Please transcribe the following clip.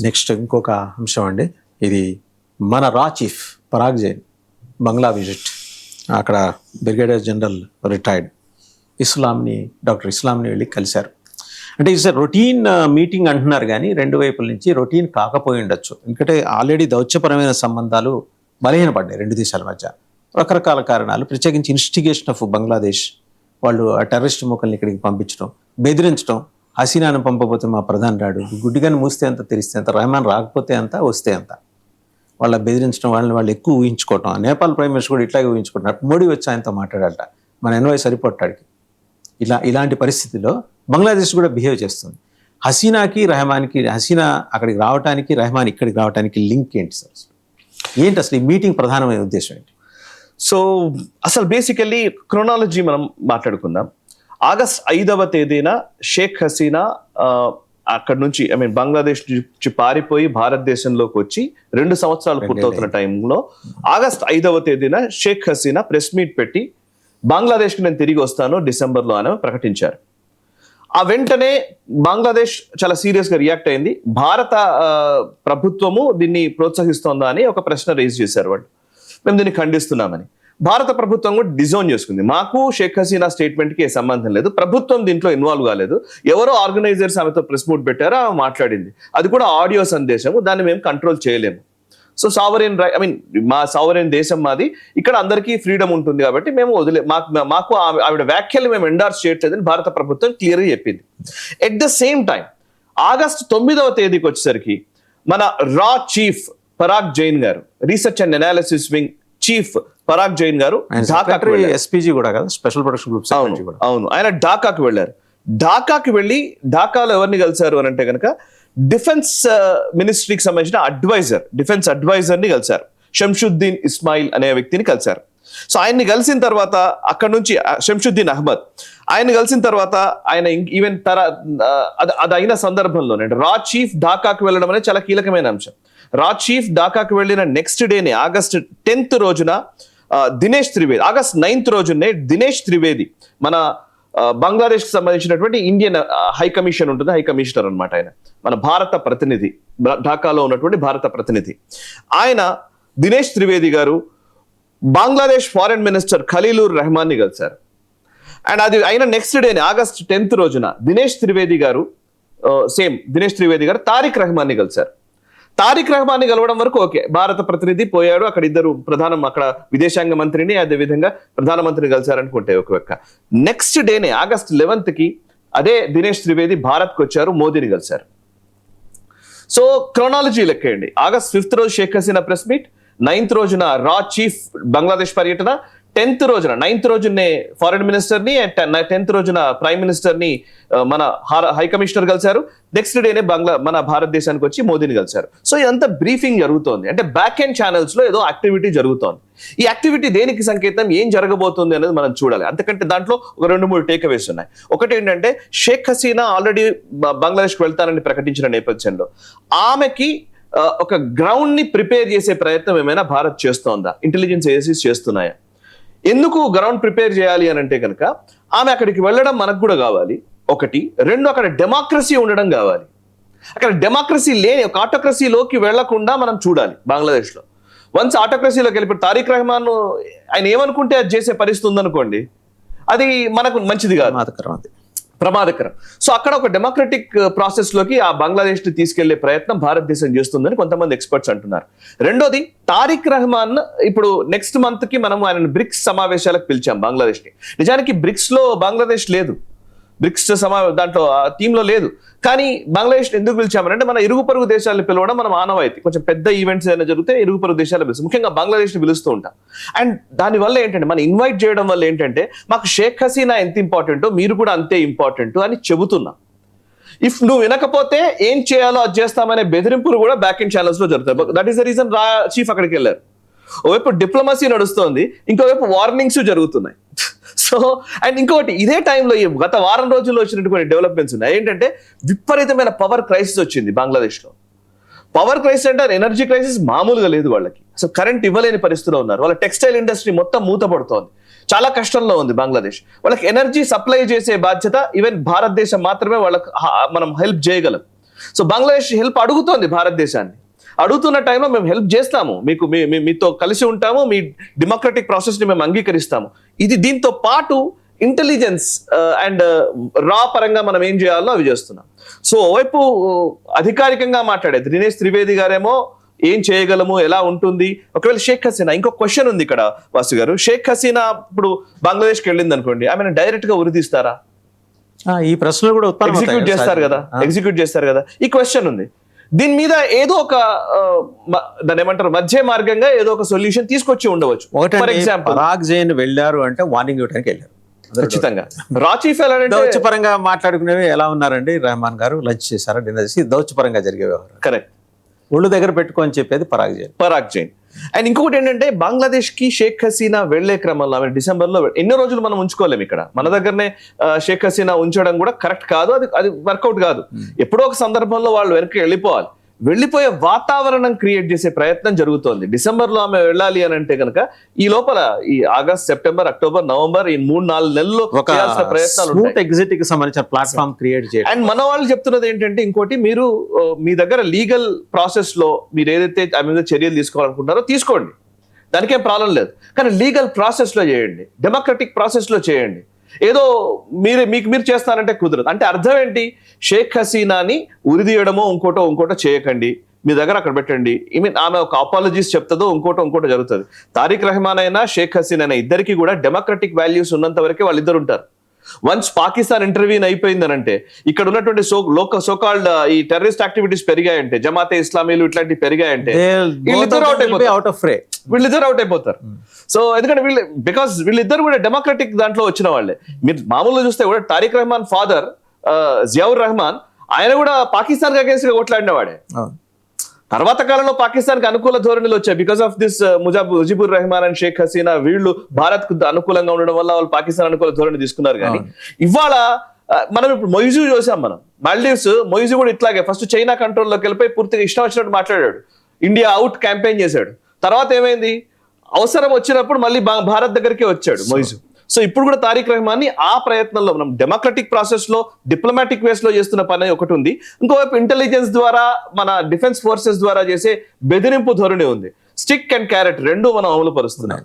Next ఇంకొక అంశం అండి, ఇది మన రా చీఫ్ పరాగ్ జైన్ బంగ్లా విజిట్. అక్కడ బ్రిగేడియర్ జనరల్ రిటైర్డ్ డాక్టర్ ఇస్లాంని వెళ్ళి కలిశారు. అంటే ఇట్స్ రొటీన్ మీటింగ్ అంటున్నారు, కానీ రెండు వైపుల నుంచి రొటీన్ కాకపోయి ఉండొచ్చు. ఎందుకంటే ఆల్రెడీ దౌత్యపరమైన సంబంధాలు బలహీనపడ్డాయి రెండు దేశాల మధ్య, రకరకాల కారణాలు. ప్రత్యేకించి ఇన్స్టిగేషన్ ఆఫ్ బంగ్లాదేశ్, వాళ్ళు ఆ టెర్రరిస్ట్ మూకల్ని ఇక్కడికి పంపించడం, బెదిరించడం. హసీనాను పంపబోతే మా ప్రధాని రాడు, గుడ్డిగాని మూస్తే అంత తెలిస్తే అంత, రెహమాన్ రాకపోతే అంత వస్తే అంత, వాళ్ళ బెదిరించడం, వాళ్ళు ఎక్కువ ఊహించుకోవటం. నేపాల్ ప్రైమ్ మినిస్టర్ కూడా ఇట్లాగే ఊహించుకుంటున్నారు. మోడీ వచ్చి ఆయనతో మాట్లాడాలట, మన ఎన్వై సరిపోట్టాడికి. ఇలాంటి పరిస్థితిలో బంగ్లాదేశ్ కూడా బిహేవ్ చేస్తుంది. హసీనాకి రెహమాన్కి, హసీనా అక్కడికి రావడానికి, రెహమాన్ ఇక్కడికి రావడానికి లింక్ ఏంటి సార్? ఏంటి అసలు ఈ మీటింగ్ ప్రధానమైన ఉద్దేశం ఏంటి? సో అసలు బేసికల్లీ క్రోనాలజీ మనం మాట్లాడుకుందాం. ఆగస్ట్ 5వ తేదీన షేక్ హసీనా అక్కడ నుంచి బంగ్లాదేశ్ నుంచి పారిపోయి భారతదేశంలోకి వచ్చి 2 సంవత్సరాలు పూర్తవుతున్న టైంలో ఆగస్ట్ 5వ తేదీన షేక్ హసీనా ప్రెస్ మీట్ పెట్టి బంగ్లాదేశ్కి నేను తిరిగి వస్తాను డిసెంబర్లో అని ప్రకటించారు. ఆ వెంటనే బంగ్లాదేశ్ చాలా సీరియస్ గా రియాక్ట్ అయింది. భారత ప్రభుత్వము దీన్ని ప్రోత్సహిస్తోందా అని ఒక ప్రశ్న రేజ్ చేశారు వాళ్ళు. మేము దీన్ని ఖండిస్తున్నామని. భారత ప్రభుత్వం కూడా డిజోన్ చేసుకుంది, మాకు షేక్ హసీనా స్టేట్మెంట్కి ఏ సంబంధం లేదు, ప్రభుత్వం దీంట్లో ఇన్వాల్వ్ కాలేదు, ఎవరో ఆర్గనైజర్స్ ఆమెతో ప్రెస్ మీట్ పెట్టారో ఆమె మాట్లాడింది, అది కూడా ఆడియో సందేశము, దాన్ని మేము కంట్రోల్ చేయలేము. సో సావరెన్ మా సావరెన్ దేశం మాది, ఇక్కడ అందరికీ ఫ్రీడమ్ ఉంటుంది కాబట్టి మేము మాకు ఆవిడ వ్యాఖ్యలు మేము ఎండార్స్ చేయట్లేదని భారత ప్రభుత్వం క్లియర్గా చెప్పింది. At the same time August 9వ తేదీకి వచ్చేసరికి మన రా చీఫ్ పరాగ్ జైన్ గారు, research and analysis wing chief Parag Jain గారు ఎస్పీజీ కూడా కదా, స్పెషల్ ప్రొటెక్షన్ గ్రూప్. అవును, ఆయన ఢాకాకు వెళ్ళారు. ఢాకాకి వెళ్ళి ఢాకాలో ఎవరిని కలిశారు అని అంటే కనుక డిఫెన్స్ మినిస్ట్రీకి సంబంధించిన డిఫెన్స్ అడ్వైజర్ ని కలిశారు. షంషుద్దీన్ ఇస్మాయిల్ అనే వ్యక్తిని కలిశారు. సో ఆయన్ని కలిసిన తర్వాత అక్కడ నుంచి షంషుద్దీన్ అహ్మద్ ఆయన్ని కలిసిన తర్వాత ఆయన ఈవెన్ అది అయిన సందర్భంలోనే రా చీఫ్ ఢాకాకు వెళ్ళడం అనేది చాలా కీలకమైన అంశం. రా చీఫ్ ఢాకాకు వెళ్ళిన నెక్స్ట్ డేనే ఆగస్ట్ 10th రోజున దినేష్ త్రివేది, ఆగస్ట్ 9th రోజునే దినేష్ త్రివేది మన బంగ్లాదేశ్ కి సంబంధించినటువంటి ఇండియన్ హై కమిషన్ ఉంటుంది, హై కమిషనర్ అనమాట ఆయన, మన భారత ప్రతినిధి, ఢాకాలో ఉన్నటువంటి భారత ప్రతినిధి. ఆయన దినేష్ త్రివేది గారు బంగ్లాదేశ్ ఫారెన్ మినిస్టర్ ఖలీలుర్ రెహమాన్ ని కలిశారు. అండ్ అది అయిన నెక్స్ట్ డేనే ఆగస్ట్ 10th రోజున దినేష్ త్రివేది గారు తారిక్ రెహమాన్ ని కలిశారు. తారిక్ రెహమాన్ ని కలవడం వరకు ఓకే, భారత ప్రతినిధి పోయాడు, అక్కడ ఇద్దరు అక్కడ విదేశాంగ మంత్రిని అదే విధంగా ప్రధానమంత్రిని కలిశారనుకుంటే ఒక నెక్స్ట్ డేనే ఆగస్ట్ 11th కి అదే దినేష్ త్రివేది భారత్కి వచ్చారు, మోదీని కలిశారు. సో క్రోనాలజీ లెక్కేయండి, ఆగస్ట్ 5th రోజు Sheikh Hasina press meet, 9th రోజున రా చీఫ్ బంగ్లాదేశ్ పర్యటన, 9th రోజునే ఫారెన్ మినిస్టర్ ని, 10th రోజున ప్రైమ్ మినిస్టర్ ని మన హై కమిషనర్ కలిశారు. నెక్స్ట్ డేనే మన భారతదేశానికి వచ్చి మోదీని కలిశారు. సో ఇదంతా బ్రీఫింగ్ జరుగుతోంది, అంటే బ్యాక్ ఎండ్ ఛానల్స్ లో ఏదో యాక్టివిటీ జరుగుతోంది. ఈ యాక్టివిటీ దేనికి సంకేతం, ఏం జరగబోతుంది అనేది మనం చూడాలి. అంతకంటే దాంట్లో ఒక 2-3 టేక్అవేస్ ఉన్నాయి. ఒకటి ఏంటంటే షేక్ హసీనా ఆల్రెడీ బంగ్లాదేశ్కి వెళ్తానని ప్రకటించిన నేపథ్యంలో ఆమెకి ఒక గ్రౌండ్ ని ప్రిపేర్ చేసే ప్రయత్నం ఏమైనా భారత్ చేస్తోందా, ఇంటెలిజెన్స్ ఏజెన్సీస్ చేస్తున్నాయా? ఎందుకు గ్రౌండ్ ప్రిపేర్ చేయాలి అని అంటే కనుక ఆమె అక్కడికి వెళ్ళడం మనకు కూడా కావాలి, ఒకటి. 2, అక్కడ డెమోక్రసీ ఉండడం కావాలి. అక్కడ డెమోక్రసీ లేని ఒక ఆటోక్రసీలోకి వెళ్లకుండా మనం చూడాలి. బంగ్లాదేశ్లో వన్స్ ఆటోక్రసీలోకి వెళ్ళిపోయి తారిక్ రెహమాన్ ఆయన ఏమనుకుంటే అది చేసే పరిస్థితి ఉందనుకోండి, అది మనకు మంచిది కాదు, ప్రమాదకరం. సో అక్కడ ఒక డెమోక్రటిక్ ప్రాసెస్ లోకి ఆ బంగ్లాదేశ్ ని తీసుకెళ్లే ప్రయత్నం భారతదేశం చేస్తుందని కొంతమంది ఎక్స్పర్ట్స్ అంటున్నారు. రెండోది, తారిక్ రెహమాన్ ఇప్పుడు నెక్స్ట్ మంత్ కి మనం ఆయన బ్రిక్స్ సమావేశాలకు పిలిచాం బంగ్లాదేశ్ ని. నిజానికి బ్రిక్స్ లో బంగ్లాదేశ్ లేదు, బ్రిక్స్ దాంట్లో టీంలో లేదు. కానీ బంగ్లాదేశ్ ఎందుకు పిలిచామనంటే మన ఇరుగు పొరుగు దేశాలను పిలవడం మనం ఆనవాయితీ. కొంచెం పెద్ద ఈవెంట్స్ ఏదైనా జరిగితే ఇరుగు పొరుగు దేశాలు పిలుస్తాం, ముఖ్యంగా బంగ్లాదేశ్ని పిలుస్తూ ఉంటాం. అండ్ దానివల్ల ఏంటంటే మనం ఇన్వైట్ చేయడం వల్ల ఏంటంటే మాకు షేక్ హసీనా ఎంత ఇంపార్టెంటో మీరు కూడా అంతే ఇంపార్టెంట్ అని చెబుతున్నాం. ఇఫ్ నువ్వు వినకపోతే ఏం చేయాలో అది చేస్తామనే బెదిరింపులు కూడా బ్యాక్ ఎండ్ ఛానల్స్ లో జరుగుతాయి. దట్ ఈస్ ద రీజన్ రా చీఫ్ అక్కడికి వెళ్ళారు. ఓవైపు డిప్లొమసీ నడుస్తోంది, ఇంకోవైపు వార్నింగ్స్ జరుగుతున్నాయి. సో అండ్ ఇంకోటి, ఇదే టైంలో గత వారం రోజుల్లో వచ్చినటువంటి డెవలప్మెంట్స్ ఉన్నాయి. ఏంటంటే విపరీతమైన పవర్ క్రైసిస్ వచ్చింది బంగ్లాదేశ్లో. పవర్ క్రైసిస్ అంటే ఎనర్జీ క్రైసిస్ మామూలుగా లేదు వాళ్ళకి. అసలు కరెంట్ ఇవ్వలేని పరిస్థితిలో ఉన్నారు. వాళ్ళ టెక్స్టైల్ ఇండస్ట్రీ మొత్తం మూతపడుతోంది, చాలా కష్టంలో ఉంది బంగ్లాదేశ్. వాళ్ళకి ఎనర్జీ సప్లై చేసే బాధ్యత ఈవెన్ భారతదేశం మాత్రమే వాళ్ళకి మనం హెల్ప్ చేయగలం. సో బంగ్లాదేశ్ హెల్ప్ అడుగుతోంది భారతదేశాన్ని. అడుగుతున్న టైంలో మేము హెల్ప్ చేస్తాము, మీకు మీతో కలిసి ఉంటాము, మీ డెమోక్రటిక్ ప్రాసెస్ ని మేము అంగీకరిస్తాము. ఇది దీంతో పాటు ఇంటెలిజెన్స్ అండ్ రా పరంగా మనం ఏం చేయాలో అవి చేస్తున్నాం. సో ఓవైపు అధికారికంగా మాట్లాడేది దినేష్ త్రివేది గారేమో ఏం చేయగలము, ఎలా ఉంటుంది. ఒకవేళ షేక్ హసీనా, ఇంకో క్వశ్చన్ ఉంది ఇక్కడ వాసు గారు, షేక్ హసీనా ఇప్పుడు బంగ్లాదేశ్కి వెళ్ళింది అనుకోండి, ఆమెను డైరెక్ట్ గా ఉరిదీస్తారా? ఈ ప్రశ్నలు కూడా ఎగ్జిక్యూట్ చేస్తారు కదా, ఈ క్వశ్చన్ ఉంది. దీని మీద ఏదో ఒక దాని ఏమంటారు మధ్య మార్గంగా ఏదో ఒక సొల్యూషన్ తీసుకొచ్చి ఉండవచ్చు. ఫర్ ఎగ్జాంపుల్ పరాగ్ జైన్ వెళ్ళారు అంటే వార్నింగ్ ఇవ్వడానికి వెళ్ళారు. ఖచ్చితంగా రాచీఫ్ దౌత్యపరంగా మాట్లాడుకునేవి ఎలా ఉన్నారండి రెహమాన్ గారు, లంచ్ చేశారా, డిన్నర్ చేసి దౌత్యపరంగా జరిగే వ్యవహారం. కరెక్ట్, ఒళ్ళు దగ్గర పెట్టుకొని చెప్పేది పరాగ్ జైన్. అండ్ ఇంకొకటి ఏంటంటే బంగ్లాదేశ్ కి షేక్ హసీనా వెళ్లే క్రమంలో ఆమె డిసెంబర్ లో ఎన్నో రోజులు మనం ఉంచుకోలేము ఇక్కడ, మన దగ్గరనే షేక్ హసీనా ఉంచడం కూడా కరెక్ట్ కాదు, అది వర్కౌట్ కాదు. ఎప్పుడో ఒక సందర్భంలో వాళ్ళు వెనక్కి వెళ్ళిపోయే వాతావరణం క్రియేట్ చేసే ప్రయత్నం జరుగుతోంది. డిసెంబర్ లో ఆమె వెళ్ళాలి అని అంటే కనుక ఈ లోపల ఈ ఆగస్ట్, సెప్టెంబర్, అక్టోబర్, నవంబర్ ఈ 3-4 నెలల్లో చేయాల్సిన ప్రయత్నాలు ఎగ్జిట్ కి సంబంధించిన ప్లాట్ఫామ్ క్రియేట్ చేయడం. అండ్ మన వాళ్ళు చెప్తున్నది ఏంటంటే ఇంకోటి, మీరు మీ దగ్గర లీగల్ ప్రాసెస్ లో మీరు ఏదైతే ఆమె మీద చర్యలు తీసుకోవాలనుకుంటారో తీసుకోండి, దానికేం ప్రాబ్లం లేదు. కానీ లీగల్ ప్రాసెస్ లో చేయండి, డెమోక్రటిక్ ప్రాసెస్ లో చేయండి. ఏదో మీరు చేస్తానంటే కుదరదు. అంటే అర్థం ఏంటి, షేక్ హసీనాని ఉరిదీయడమో ఇంకోటో చేయకండి, మీ దగ్గర అక్కడ పెట్టండి. ఆమె ఒక అపాలజీస్ చెప్తుందో ఇంకోటో జరుగుతుంది. తారిక్ రెహమాన్ అయినా షేక్ హసీనా అయినా ఇద్దరికి కూడా డెమోక్రటిక్ వాల్యూస్ ఉన్నంత వరకే వాళ్ళిద్దరు ఉంటారు. వన్స్ పాకిస్తాన్ ఇంటర్వ్యూన్ అయిపోయిందని అంటే, ఇక్కడ ఉన్నటువంటి సోకాల్డ్ ఈ టెర్రరిస్ట్ యాక్టివిటీస్ పెరిగాయంటే, జమాతే ఇస్లామీలు ఇట్లాంటివి పెరిగాయంటే వీళ్ళిద్దరు అవుట్ అయిపోతారు. సో ఎందుకంటే వీళ్ళిద్దరు కూడా డెమోక్రటిక్ దాంట్లో వచ్చిన వాళ్ళే. మీరు మామూలుగా చూస్తే కూడా తారిక్ రెహమాన్ ఫాదర్ జియావుర్ రెహమాన్, ఆయన కూడా పాకిస్తాన్ అగేన్స్ట్ గా కొట్లాడినవాడే. తర్వాత కాలంలో పాకిస్తాన్ కి అనుకూల ధోరణిలు వచ్చాయి because of this Mujibur Rahman and Sheikh Hasina. వీళ్ళు భారత్ కు అనుకూలంగా ఉండడం వల్ల వాళ్ళు పాకిస్తాన్ అనుకూల ధోరణి తీసుకున్నారు. కానీ ఇవాళ మనం ఇప్పుడు మొయిజు చూసాం, మనం మాల్దీవ్స్ మొయిజు కూడా ఇట్లాగే ఫస్ట్ చైనా కంట్రోల్లోకి వెళ్ళిపోయి పూర్తిగా ఇష్టం వచ్చినట్టు మాట్లాడాడు, ఇండియా అవుట్ క్యాంపెయిన్ చేశాడు. తర్వాత ఏమైంది, అవసరం వచ్చినప్పుడు మళ్ళీ భారత్ దగ్గరికి వచ్చాడు మొయిజు. సో ఇప్పుడు కూడా తారిక్ రెహమాన్ ని ఆ ప్రయత్నంలో మనం డెమోక్రటిక్ ప్రాసెస్ లో డిప్లొమాటిక్ వేస్ లో చేస్తున్న పని ఒకటి ఉంది, ఇంకోవైపు ఇంటెలిజెన్స్ ద్వారా మన డిఫెన్స్ ఫోర్సెస్ ద్వారా చేసే బెదిరింపు ధోరణి ఉంది. స్టిక్ అండ్ క్యారెట్ రెండు మనం అమలు పరుస్తున్నాం.